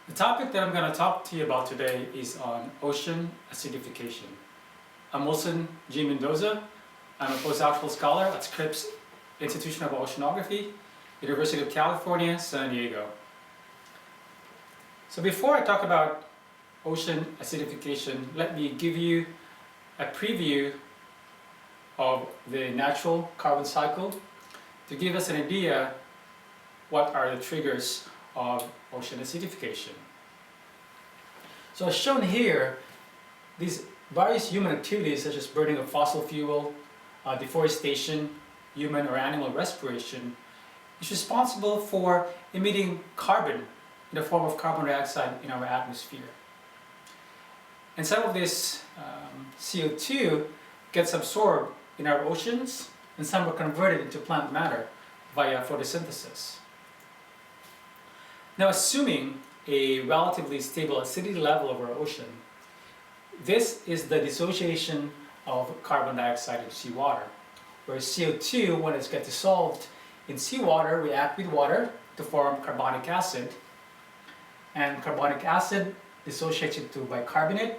The topic that I'm going to talk to you about today is on ocean acidification. I'm Wilson G. Mendoza. I'm a postdoctoral scholar at Scripps Institution of Oceanography, University of California, San Diego. So before I talk about ocean acidification, let me give you a preview of the natural carbon cycle to give us an idea what are the triggers of ocean acidification. So as shown here, these various human activities such as burning of fossil fuel, deforestation, human or animal respiration is responsible for emitting carbon in the form of carbon dioxide in our atmosphere. And some of this CO2 gets absorbed in our oceans, and some are converted into plant matter via photosynthesis. Now, assuming a relatively stable acidity level of our ocean, this is the dissociation of carbon dioxide in seawater, where CO2, when it gets dissolved in seawater, react with water to form carbonic acid, and carbonic acid dissociates into bicarbonate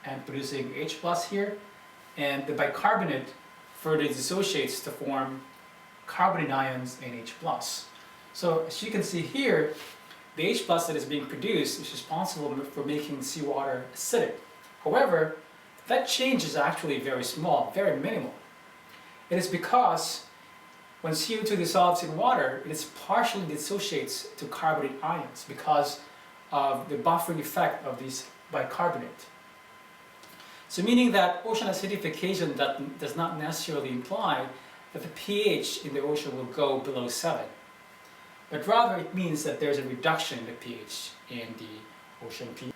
and producing H plus here, and the bicarbonate further dissociates to form carbonate ions and H plus. So as you can see here, the H plus that is being produced is responsible for making seawater acidic. However, that change is actually very small, very minimal. It is because when CO2 dissolves in water, it partially dissociates to carbonate ions because of the buffering effect of this bicarbonate. So meaning that ocean acidification does not necessarily imply that the pH in the ocean will go below 7. But rather it means that there's a reduction in the pH in the ocean pH.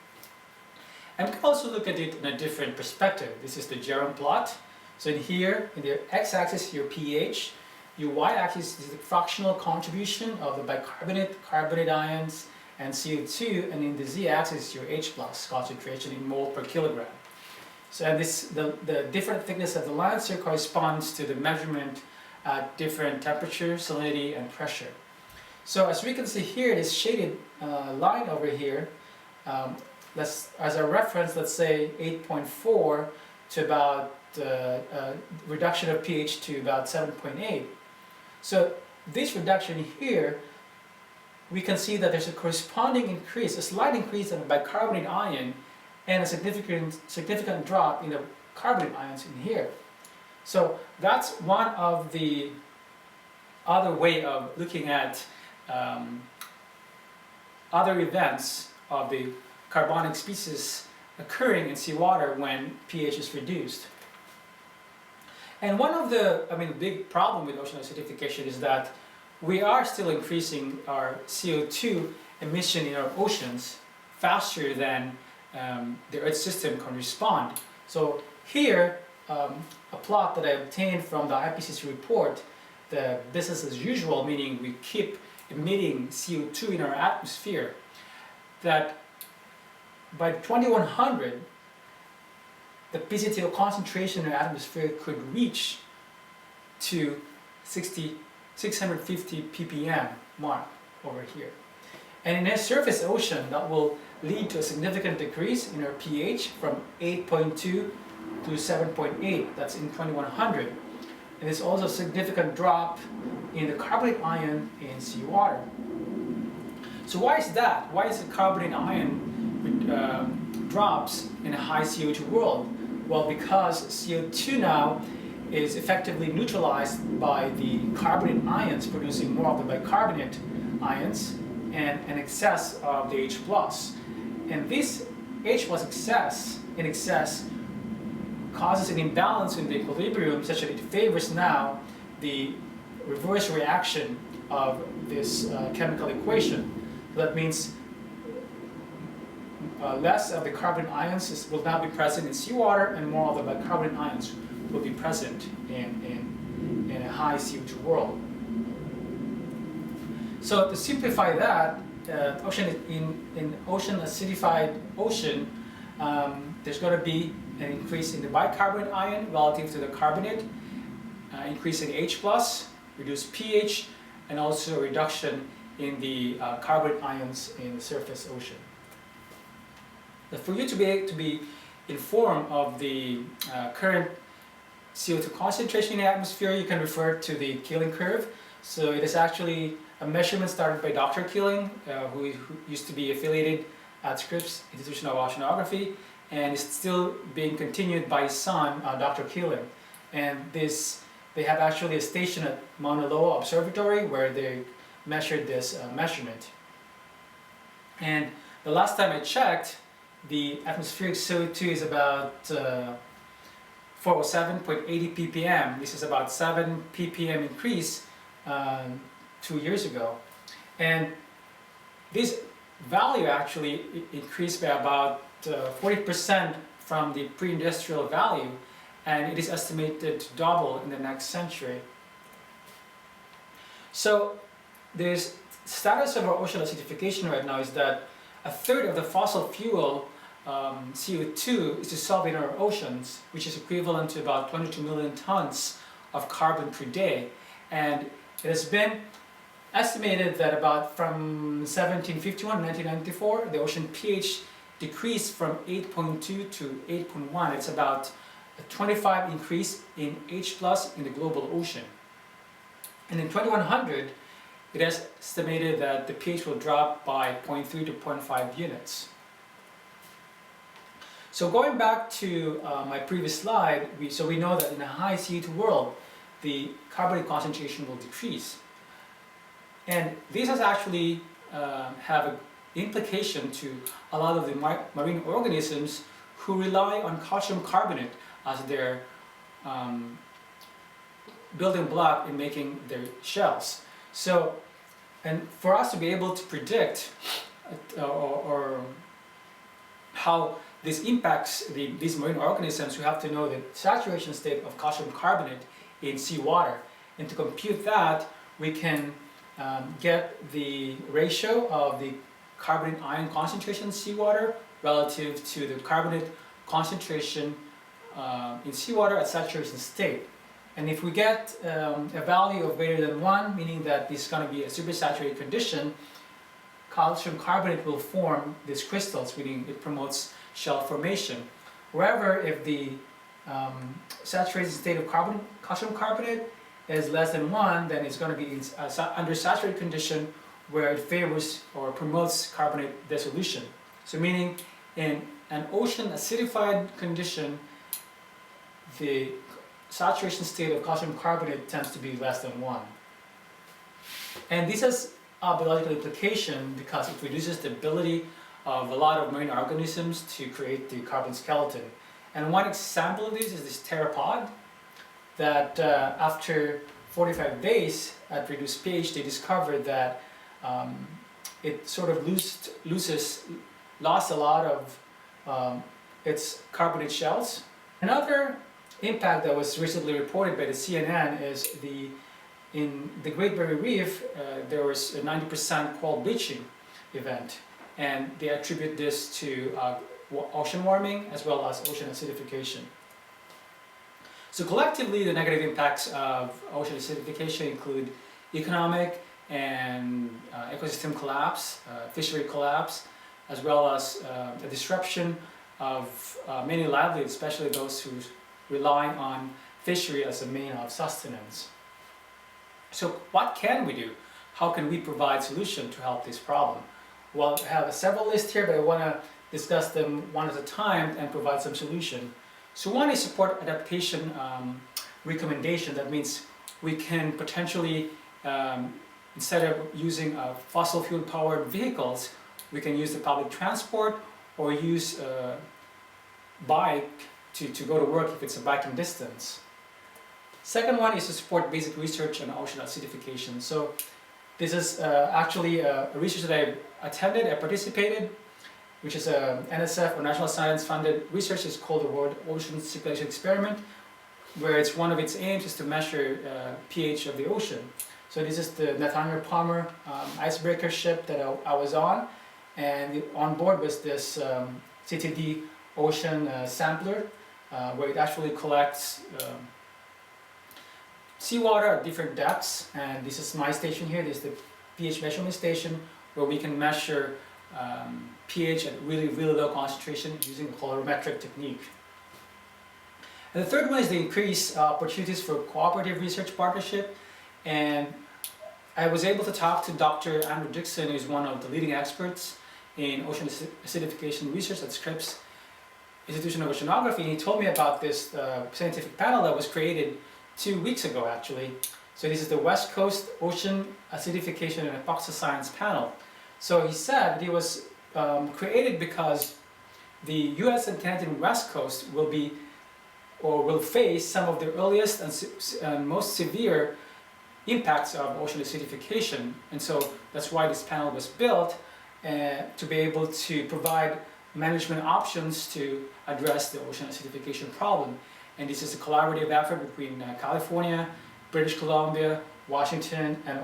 And we can also look at it in a different perspective. This is the Jerome plot. So in here, in the x-axis, your pH, your y-axis is the fractional contribution of the bicarbonate, carbonate ions, and CO2, and in the z-axis, your H plus concentration in mole per kilogram. So and the different thickness of the lines here corresponds to the measurement at different temperature, salinity, and pressure. So as we can see here, this shaded line over here, as a reference, let's say 8.4 to about reduction of pH to about 7.8. So this reduction here, we can see that there's a corresponding increase, a slight increase in the bicarbonate ion and a significant drop in the carbonate ions in here. So that's one of the other way of looking at other events of the carbonic species occurring in seawater when pH is reduced. And one of the, big problem with ocean acidification is that we are still increasing our CO2 emission in our oceans faster than the Earth system can respond. So here, a plot that I obtained from the IPCC report, the business as usual, meaning we keep emitting CO2 in our atmosphere, that by 2100, the PCTO concentration in the atmosphere could reach to 650 ppm mark over here. And in a surface ocean, that will lead to a significant decrease in our pH from 8.2 to 7.8, that's in 2100. And there's also a significant drop in the carbonate ion in seawater. So why is that? Why is the carbonate ion drops in a high CO2 world? Well, because CO2 now is effectively neutralized by the carbonate ions, producing more of the bicarbonate ions and an excess of the H plus. And this H plus in excess causes an imbalance in the equilibrium such that it favors now the reverse reaction of this chemical equation. So that means less of the carbon ions will now be present in seawater, and more of the bicarbonate ions will be present in a high CO2 world. So to simplify that, in ocean acidified ocean, there's going to be an increase in the bicarbonate ion relative to the carbonate, increase in H plus, reduced pH, and also a reduction in the carbonate ions in the surface ocean. But for you to be informed of the current CO2 concentration in the atmosphere, you can refer to the Keeling curve. So it is actually a measurement started by Dr. Keeling, who used to be affiliated at Scripps Institution of Oceanography, and is still being continued by his son, Dr. Keeling. And they have actually a station at Mauna Loa Observatory where they measured this measurement. And the last time I checked, the atmospheric CO2 is about 407.80 ppm. This is about 7 ppm increase 2 years ago. And this value actually increased by about 40% from the pre-industrial value, and it is estimated to double in the next century. So the status of our ocean acidification right now is that a third of the fossil fuel CO2 is dissolved in our oceans, which is equivalent to about 22 million tons of carbon per day. And it has been estimated that about from 1751 to 1994, the ocean pH decreased from 8.2 to 8.1. It's about a 25 increase in H plus in the global ocean. And in 2100, it is estimated that the pH will drop by 0.3 to 0.5 units. So going back to my previous slide, we know that in a high CO2 world, the carbonate concentration will decrease. And this has actually have an implication to a lot of the marine organisms who rely on calcium carbonate as their building block in making their shells. So, and for us to be able to predict or how this impacts these marine organisms, we have to know the saturation state of calcium carbonate in seawater. And to compute that, we can get the ratio of the carbonate ion concentration in seawater relative to the carbonate concentration in seawater at saturation state. And if we get a value of greater than 1, meaning that this is going to be a supersaturated condition, calcium carbonate will form these crystals, meaning it promotes shell formation. However, if the saturation state of calcium carbonate is less than 1, then it's going to be in under saturated condition where it favors or promotes carbonate dissolution. So meaning in an ocean acidified condition, the saturation state of calcium carbonate tends to be less than 1. And this has a biological implication because it reduces the ability of a lot of marine organisms to create the carbon skeleton. And one example of this is this pteropod that after 45 days at reduced pH, they discovered that it sort of lost a lot of its carbonate shells. Another impact that was recently reported by the CNN is in the Great Barrier Reef, there was a 90% coral bleaching event, and they attribute this to ocean warming as well as ocean acidification. So collectively, the negative impacts of ocean acidification include economic and ecosystem collapse, fishery collapse, as well as the disruption of many livelihoods, especially those who rely on fishery as a means of sustenance. So what can we do? How can we provide solution to help this problem? Well, I have several lists here, but I want to discuss them one at a time and provide some solution. So one is support adaptation recommendation. That means we can potentially, instead of using fossil fuel powered vehicles, we can use the public transport or use bike to go to work if it's a biking distance. Second one is to support basic research on ocean acidification. So this is actually a research that I attended, I participated, which is a NSF or National Science funded research. It's called the World Ocean Circulation Experiment, where it's one of its aims is to measure pH of the ocean. So this is the Nathaniel Palmer icebreaker ship that I was on, and on board was this CTD ocean sampler, where it actually collects seawater at different depths. And this is my station here. This is the pH measurement station, where we can measure pH at really low concentration using the colorimetric technique. And the third one is to increase opportunities for cooperative research partnership. And I was able to talk to Dr. Andrew Dixon, who's one of the leading experts in ocean acidification research at Scripps Institution of Oceanography. And he told me about this scientific panel that was created 2 weeks ago, actually. So this is the West Coast Ocean Acidification and Epoxy Science Panel. So he said it was created because the US and Canadian West Coast will face some of the earliest and most severe impacts of ocean acidification. And so that's why this panel was built, to be able to provide management options to address the ocean acidification problem. And this is a collaborative effort between California, British Columbia, Washington, and